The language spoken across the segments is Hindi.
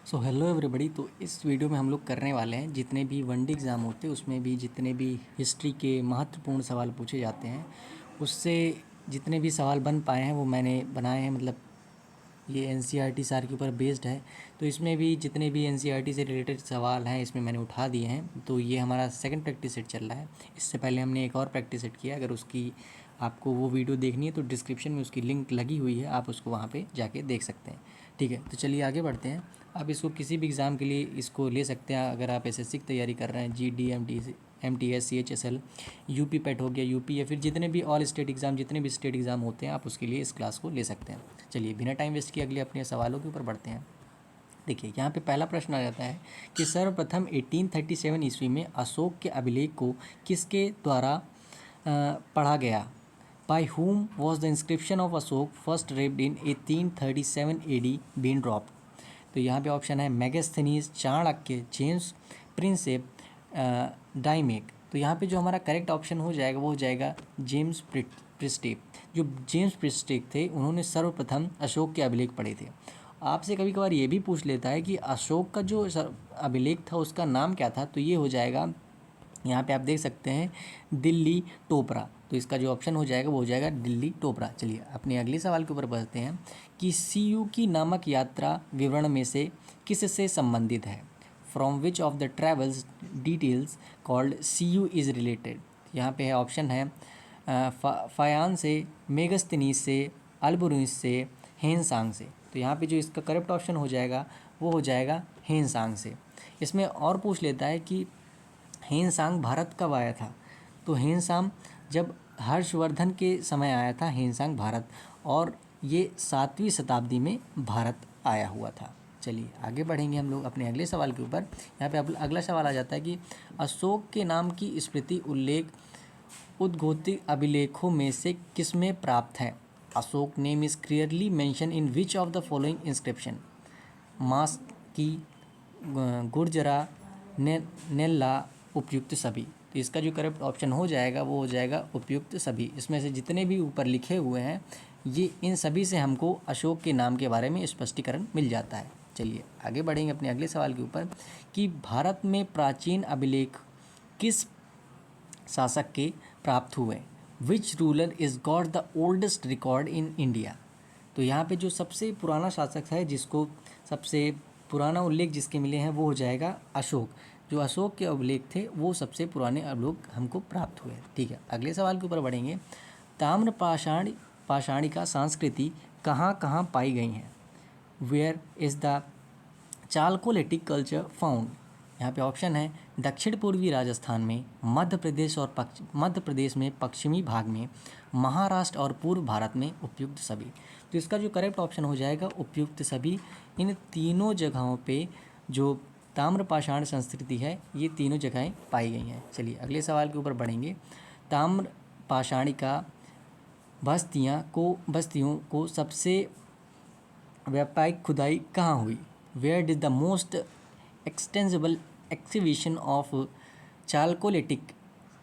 So hello everybody. तो इस वीडियो में हम लोग करने वाले हैं जितने भी वनडे एग्ज़ाम होते हैं उसमें भी जितने भी हिस्ट्री के महत्वपूर्ण सवाल पूछे जाते हैं उससे जितने भी सवाल बन पाए हैं वो मैंने बनाए हैं। मतलब ये एनसीईआरटी सार के ऊपर बेस्ड है। तो इसमें भी जितने भी एनसीईआरटी से रिलेटेड सवाल हैं इसमें मैंने उठा दिए हैं। तो ये हमारा सेकंड प्रैक्टिस सेट चल रहा है। इससे पहले हमने एक और प्रैक्टिस सेट किया। अगर उसकी आपको वो वीडियो देखनी है तो डिस्क्रिप्शन में उसकी लिंक लगी हुई है, आप उसको वहाँ पे जाके देख सकते हैं। ठीक है, तो चलिए आगे बढ़ते हैं। आप इसको किसी भी एग्ज़ाम के लिए इसको ले सकते हैं। अगर आप एसएससी की तैयारी कर रहे हैं, जीडी, एमटीएस, सीएचएसएल, यूपी पेट हो गया, यूपी, या फिर जितने भी ऑल स्टेट एग्ज़ाम, जितने भी स्टेट एग्ज़ाम होते हैं, आप उसके लिए इस क्लास को ले सकते हैं। चलिए बिना टाइम वेस्ट किए अगले अपने सवालों के ऊपर बढ़ते हैं। देखिए यहाँ पे पहला प्रश्न आ जाता है कि सर्वप्रथम 1837 ईस्वी में अशोक के अभिलेख को किसके द्वारा पढ़ा गया? By whom was the inscription of Ashok first read in 1837 AD been dropped? तो यहाँ पे ऑप्शन है मेगास्थनीज, चाणक्य, जेम्स प्रिंसेप, डाइमेक। तो यहाँ पे जो हमारा करेक्ट ऑप्शन हो जाएगा वो हो जाएगा जेम्स प्रिस्टेप। जो जेम्स प्रिस्टेप थे उन्होंने सर्वप्रथम अशोक के अभिलेख पढ़े थे। आपसे कभी कभार ये भी पूछ लेता है कि अशोक का जो अभिलेख था उसका नाम क्या था, तो ये हो जाएगा, यहाँ पे आप देख सकते हैं, दिल्ली टोपरा। तो इसका जो ऑप्शन हो जाएगा वो हो जाएगा दिल्ली टोपरा। चलिए अपने अगले सवाल के ऊपर बढ़ते हैं कि सीयू की नामक यात्रा विवरण में से किससे संबंधित है? From which of the travels details called CU is related? यहाँ पे है ऑप्शन है फयान से, मेगस्तनीस से, अल्बुरुस से, हेनसांग से। तो यहाँ पे जो इसका करेक्ट ऑप्शन हो जाएगा वो हो जाएगा हेनसांग से। इसमें और पूछ लेता है कि हेनसांग भारत कब आया था? तो हेनसांग जब हर्षवर्धन के समय आया था हेनसांग भारत, और ये 7वीं शताब्दी में भारत आया हुआ था। चलिए आगे बढ़ेंगे हम लोग अपने अगले सवाल के ऊपर। यहाँ पे अगला सवाल आ जाता है कि अशोक के नाम की स्मृति उल्लेख उद्घोषित अभिलेखों में से किसमें प्राप्त है? Ashoka name is clearly mention in which of the following inscription? Maski, Gujarra, नेल्ला, उपयुक्त सभी। तो इसका जो करेक्ट ऑप्शन हो जाएगा वो हो जाएगा उपयुक्त सभी। इसमें से जितने भी ऊपर लिखे हुए हैं ये इन सभी से हमको अशोक के नाम के बारे में स्पष्टीकरण मिल जाता है। चलिए आगे बढ़ेंगे अपने अगले सवाल के ऊपर कि भारत में प्राचीन अभिलेख किस शासक के प्राप्त हुए? Which ruler is got the oldest record in India? तो यहाँ पे जो सबसे पुराना शासक है, जिसको सबसे पुराना उल्लेख जिसके मिले हैं वो हो जाएगा अशोक। जो अशोक के अभिलेख थे वो सबसे पुराने अभिलेख हमको प्राप्त हुए। ठीक है, अगले सवाल के ऊपर बढ़ेंगे। ताम्र पाषाणिका संस्कृति कहाँ कहाँ पाई गई हैं? Where is the chalcolithic culture found? यहाँ पे ऑप्शन है दक्षिण पूर्वी राजस्थान में, मध्य प्रदेश और मध्य प्रदेश में पश्चिमी भाग में, महाराष्ट्र और पूर्व भारत में, उपयुक्त सभी। तो इसका जो करेक्ट ऑप्शन हो जाएगा उपयुक्त सभी। इन तीनों जगहों पे जो ताम्रपाषाण संस्कृति है ये तीनों जगहें पाई गई हैं। चलिए अगले सवाल के ऊपर बढ़ेंगे। ताम्र पाषाणिका बस्तियों को सबसे व्यापक खुदाई कहाँ हुई? Where did the most extensible excavation of chalcolithic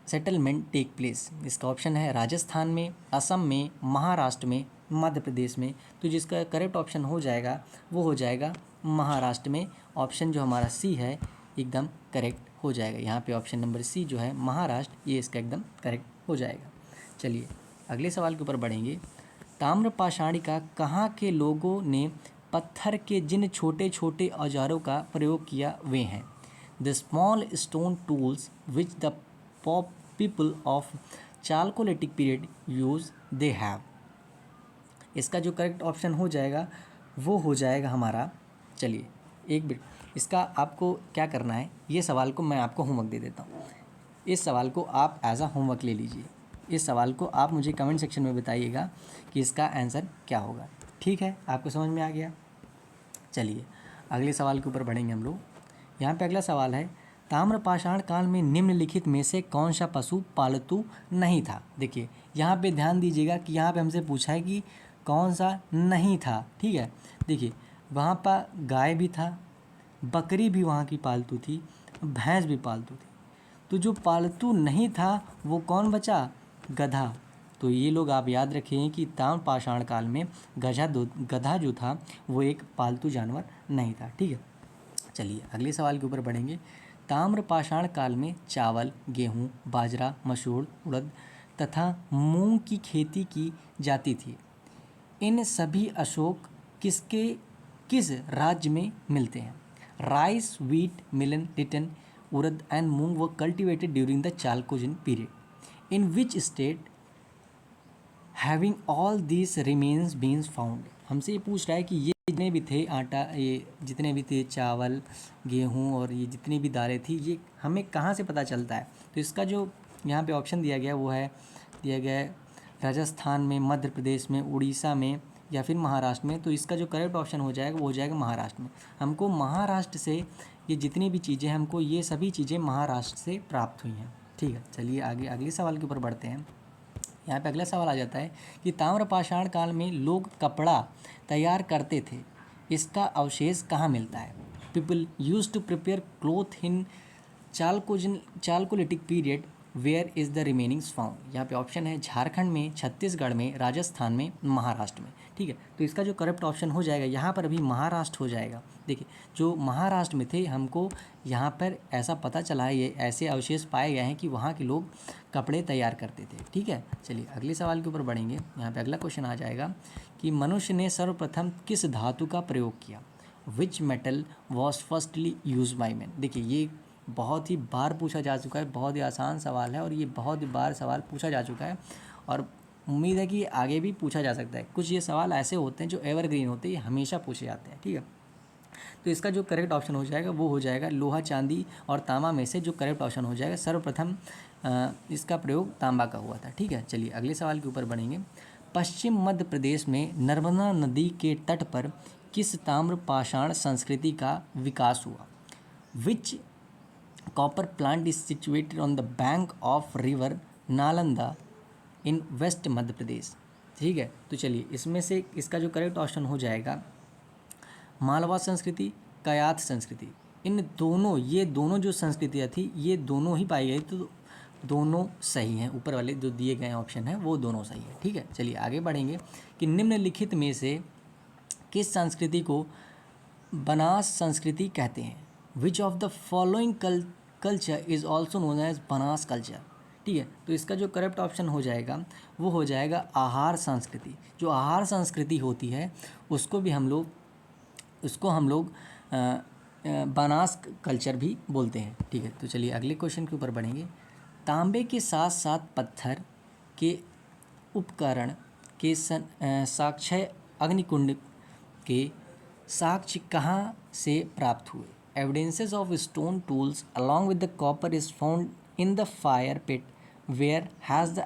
settlement take place? इसका ऑप्शन है राजस्थान में, असम में, महाराष्ट्र में, मध्य प्रदेश में। तो जिसका करेक्ट ऑप्शन हो जाएगा वो हो जाएगा महाराष्ट्र में। ऑप्शन जो हमारा सी है एकदम करेक्ट हो जाएगा। यहाँ पे ऑप्शन नंबर सी जो है महाराष्ट्र, ये इसका एकदम करेक्ट हो जाएगा। चलिए अगले सवाल के ऊपर बढ़ेंगे। ताम्रपाषाणिका कहाँ के लोगों ने पत्थर के जिन छोटे छोटे औजारों का प्रयोग किया वे हैं? The small stone tools which the people of chalcolithic period use they have? इसका जो करेक्ट ऑप्शन हो जाएगा वो हो जाएगा हमारा, चलिए एक मिनट, इसका आपको क्या करना है, ये सवाल को मैं आपको होमवर्क दे देता हूँ। इस सवाल को आप एज अ होमवर्क ले लीजिए। इस सवाल को आप मुझे कमेंट सेक्शन में बताइएगा कि इसका आंसर क्या होगा। ठीक है, आपको समझ में आ गया? चलिए अगले सवाल के ऊपर बढ़ेंगे हम लोग। यहाँ पे अगला सवाल है ताम्रपाषाण काल में निम्नलिखित में से कौन सा पशु पालतू नहीं था? देखिए यहाँ पे ध्यान दीजिएगा कि यहाँ पे हमसे पूछा है कि कौन सा नहीं था। ठीक है, देखिए वहाँ पर गाय भी था, बकरी भी वहाँ की पालतू थी, भैंस भी पालतू थी। तो जो पालतू नहीं था वो कौन बचा? गधा। तो ये लोग आप याद रखें कि ताम्रपाषाण काल में गधा जो था वो एक पालतू जानवर नहीं था। ठीक है, चलिए अगले सवाल के ऊपर बढ़ेंगे। ताम्रपाषाण काल में चावल, गेहूँ, बाजरा, मसूर, उड़द तथा मूंग की खेती की जाती थी। इन सभी अशोक किस राज्य में मिलते हैं? Rice, wheat, millet, lentil, urad and moong were cultivated during the chalcolithic period. In which state having all this remains beans found? हमसे ये पूछ रहा है कि ये जितने भी थे आटा, ये जितने भी थे चावल, गेहूँ और ये जितनी भी दालें थी, ये हमें कहाँ से पता चलता है? तो इसका जो यहाँ पे ऑप्शन दिया गया वो है, दिया गया है राजस्थान में, मध्य प्रदेश में, उड़ीसा में या फिर महाराष्ट्र में। तो इसका जो करेक्ट ऑप्शन हो जाएगा वो हो जाएगा महाराष्ट्र में। हमको महाराष्ट्र से ये जितनी भी चीज़ें, हमको ये सभी चीज़ें महाराष्ट्र से प्राप्त हुई हैं। ठीक है, चलिए आगे अगले सवाल के ऊपर बढ़ते हैं। यहाँ पे अगला सवाल आ जाता है कि ताम्रपाषाण काल में लोग कपड़ा तैयार करते थे, इसका अवशेष कहाँ मिलता है? People use to prepare cloth in chalcolithic period, where is the remainings found? यहाँ पे ऑप्शन है झारखंड में, छत्तीसगढ़ में, राजस्थान में, महाराष्ट्र में। ठीक है, तो इसका जो करेक्ट ऑप्शन हो जाएगा यहाँ पर अभी महाराष्ट्र हो जाएगा। देखिए जो महाराष्ट्र में थे, हमको यहाँ पर ऐसा पता चला है, ये ऐसे अवशेष पाए गए हैं कि वहाँ के लोग कपड़े तैयार करते थे। ठीक है, चलिए अगले सवाल के ऊपर बढ़ेंगे। यहाँ पे अगला क्वेश्चन आ जाएगा कि मनुष्य ने सर्वप्रथम किस धातु का प्रयोग किया? विच metal was firstly use by man? देखिए ये बहुत ही बार पूछा जा चुका है, बहुत ही आसान सवाल है और ये बहुत ही बार सवाल पूछा जा चुका है और उम्मीद है कि आगे भी पूछा जा सकता है। कुछ ये सवाल ऐसे होते हैं जो एवरग्रीन होते हैं, ये हमेशा पूछे जाते हैं। ठीक है, तो इसका जो करेक्ट ऑप्शन हो जाएगा वो हो जाएगा लोहा, चांदी और तांबा में से जो करेक्ट ऑप्शन हो जाएगा, सर्वप्रथम इसका प्रयोग तांबा का हुआ था। ठीक है, चलिए अगले सवाल के ऊपर बढ़ेंगे। पश्चिम मध्य प्रदेश में नर्मदा नदी के तट पर किस ताम्रपाषाण संस्कृति का विकास हुआ? Which copper plant is situated on the bank of river Nalanda in west Madhya Pradesh? ठीक है, तो चलिए इसमें से इसका जो करेक्ट ऑप्शन हो जाएगा मालवा संस्कृति, कयाथ संस्कृति। इन दोनों, ये दोनों जो संस्कृतियाँ थी, ये दोनों ही पाई गई, तो दोनों सही हैं। ऊपर वाले जो दिए गए ऑप्शन हैं वो दोनों सही है। ठीक है, चलिए आगे बढ़ेंगे कि निम्नलिखित में से किस संस्कृति को बनास संस्कृति कहते हैं? Which of the following culture is also known as Banas culture? ठीक है, तो इसका जो करेक्ट ऑप्शन हो जाएगा वो हो जाएगा आहार संस्कृति। जो आहार संस्कृति होती है उसको हम लोग बनास कल्चर भी बोलते हैं। ठीक है, तो चलिए अगले क्वेश्चन के ऊपर बढ़ेंगे। तांबे के साथ साथ पत्थर के उपकरण के साक्ष्य अग्निकुंड के साक्ष्य कहाँ से प्राप्त हुए? Evidences of stone tools along with the copper is found in the fire pit, where has the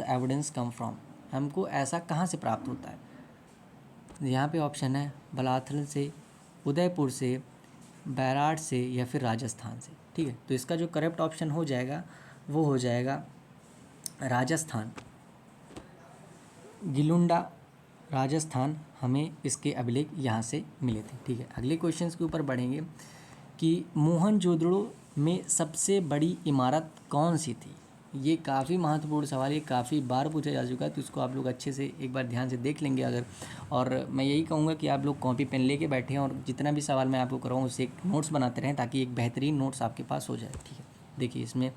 evidence come from? हमको ऐसा कहाँ से प्राप्त होता है? यहाँ पे ऑप्शन है बलाथल से, उदयपुर से, बैराट से या फिर राजस्थान से। ठीक है, तो इसका जो करेक्ट ऑप्शन हो जाएगा वो हो जाएगा राजस्थान, गिलुंडा राजस्थान, हमें इसके अभिलेख यहाँ से मिले थे। ठीक है, अगले क्वेश्चंस के ऊपर बढ़ेंगे कि मोहनजोदड़ो में सबसे बड़ी इमारत कौन सी थी? ये काफ़ी महत्वपूर्ण सवाल है, काफ़ी बार पूछा जा चुका है, तो इसको आप लोग अच्छे से एक बार ध्यान से देख लेंगे अगर। और मैं यही कहूँगा कि आप लोग कॉपी पेन लेके बैठे हैं और जितना भी सवाल मैं आपको कराऊँ उससे एक नोट्स बनाते रहें ताकि एक बेहतरीन नोट्स आपके पास हो जाए। ठीक है, देखिए इसमें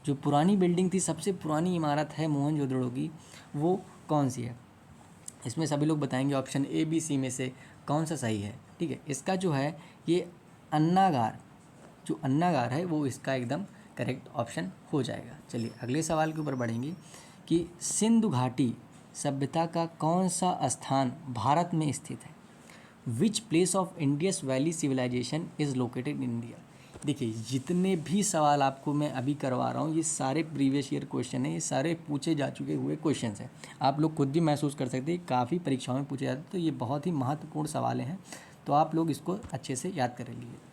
जो पुरानी बिल्डिंग थी, सबसे पुरानी इमारत है मोहनजोदड़ो की, वो कौन सी है? इसमें सभी लोग बताएंगे ऑप्शन ए, बी, सी में से कौन सा सही है। ठीक है, इसका जो है ये अन्नागार है वो इसका एकदम करेक्ट ऑप्शन हो जाएगा। चलिए अगले सवाल के ऊपर बढ़ेंगे कि सिंधु घाटी सभ्यता का कौन सा स्थान भारत में स्थित है? Which place of Indus valley civilization is located in India? देखिए जितने भी सवाल आपको मैं अभी करवा रहा हूँ ये सारे प्रीवियस ईयर क्वेश्चन हैं, ये सारे पूछे जा चुके हुए क्वेश्चन हैं। आप लोग खुद भी महसूस कर सकते हैं, काफ़ी परीक्षाओं में पूछे जाते हैं, तो ये बहुत ही महत्वपूर्ण सवाल हैं, तो आप लोग इसको अच्छे से याद कर लीजिए।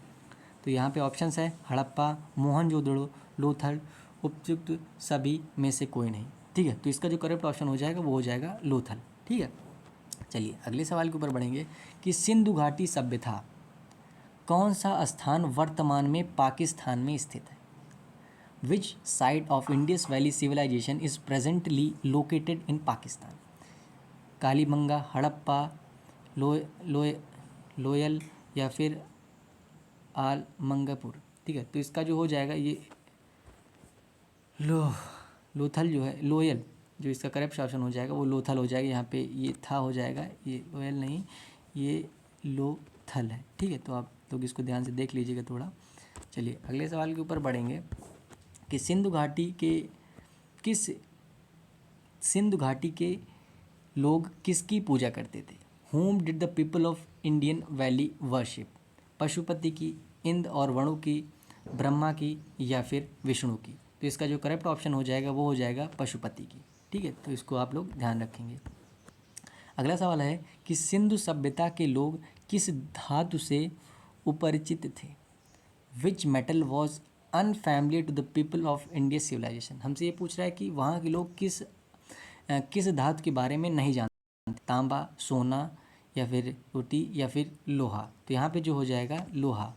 तो यहाँ पे ऑप्शंस है हड़प्पा, मोहनजोदड़ो, लोथल, उपयुक्त सभी में से कोई नहीं। ठीक है, तो इसका जो करेक्ट ऑप्शन हो जाएगा वो हो जाएगा लोथल। ठीक है, चलिए अगले सवाल के ऊपर बढ़ेंगे कि सिंधु घाटी सभ्यता कौन सा स्थान वर्तमान में पाकिस्तान में स्थित है? Which side of Indus valley civilization is presently located in Pakistan? Kalibangan, Harappa, लोयल या फिर आल मंगापुर, ठीक है। तो इसका जो हो जाएगा ये लोथल जो है, लोयल, जो इसका करेक्ट ऑप्शन हो जाएगा वो लोथल हो जाएगा। यहाँ पे ये था हो जाएगा, ये लोयल नहीं, ये लोथल है, ठीक है। तो आप लोग इसको ध्यान से देख लीजिएगा थोड़ा। चलिए अगले सवाल के ऊपर बढ़ेंगे कि सिंधु घाटी के लोग किसकी पूजा करते थे। Home did the people of Indian valley worship, Pashupati की, इंद्र और वणु की, ब्रह्मा की, या फिर विष्णु की। तो इसका जो करेक्ट ऑप्शन हो जाएगा वो हो जाएगा पशुपति की, ठीक है। तो इसको आप लोग ध्यान रखेंगे। अगला सवाल है कि सिंधु सभ्यता के लोग किस धातु से उपरिचित थे। Which metal was unfamiliar to the people of India civilization. हमसे ये पूछ रहा है कि वहाँ के लोग किस धातु के बारे में नहीं जानते, तांबा, सोना, या फिर रोटी, या फिर लोहा। तो यहाँ पे जो हो जाएगा लोहा,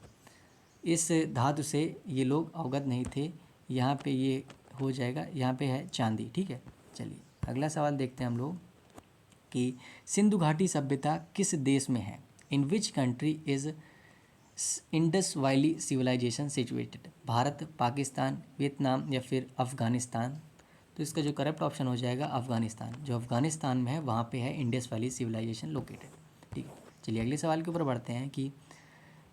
इस धातु से ये लोग अवगत नहीं थे। यहाँ पे ये हो जाएगा, यहाँ पे है चांदी, ठीक है। चलिए अगला सवाल देखते हैं हम लोग कि सिंधु घाटी सभ्यता किस देश में है। In which country is Indus valley civilization situated. Bharat, Pakistan, Vietnam, या फिर अफ़गानिस्तान। तो इसका जो करेक्ट ऑप्शन हो जाएगा अफ़गानिस्तान। जो अफ़गानिस्तान में है वहाँ पे है इंडस वैली सिविलाइजेशन लोकेटेड, ठीक है। चलिए अगले सवाल के ऊपर बढ़ते हैं कि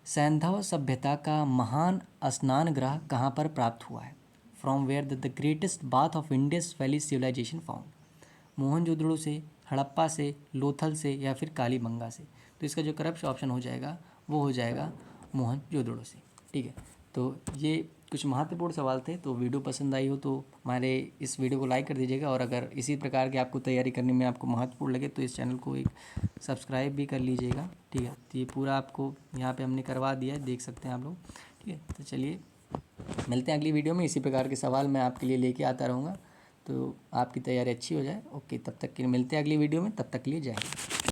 सैंधव सभ्यता का महान स्नान गृह कहाँ पर प्राप्त हुआ है। From where the greatest bath of Indus valley civilization found. Mohenjodaro से, हड़प्पा से, लोथल से, या फिर कालीबंगा से। तो इसका जो करेक्ट ऑप्शन हो जाएगा वो हो जाएगा मोहनजोदड़ो से, ठीक है। तो ये कुछ महत्वपूर्ण सवाल थे। तो वीडियो पसंद आई हो तो हमारे इस वीडियो को लाइक कर दीजिएगा, और अगर इसी प्रकार के आपको तैयारी करने में आपको महत्वपूर्ण लगे तो इस चैनल को एक सब्सक्राइब भी कर लीजिएगा, ठीक है। तो ये पूरा आपको यहाँ पे हमने करवा दिया है, देख सकते हैं आप लोग, ठीक है। तो चलिए मिलते हैं अगली वीडियो में। इसी प्रकार के सवाल मैं आपके लिए लेके आता रहूँगा, तो आपकी तैयारी अच्छी हो जाए। ओके, तब तक के लिए मिलते हैं अगली वीडियो में, तब तक के लिए जय हिंद।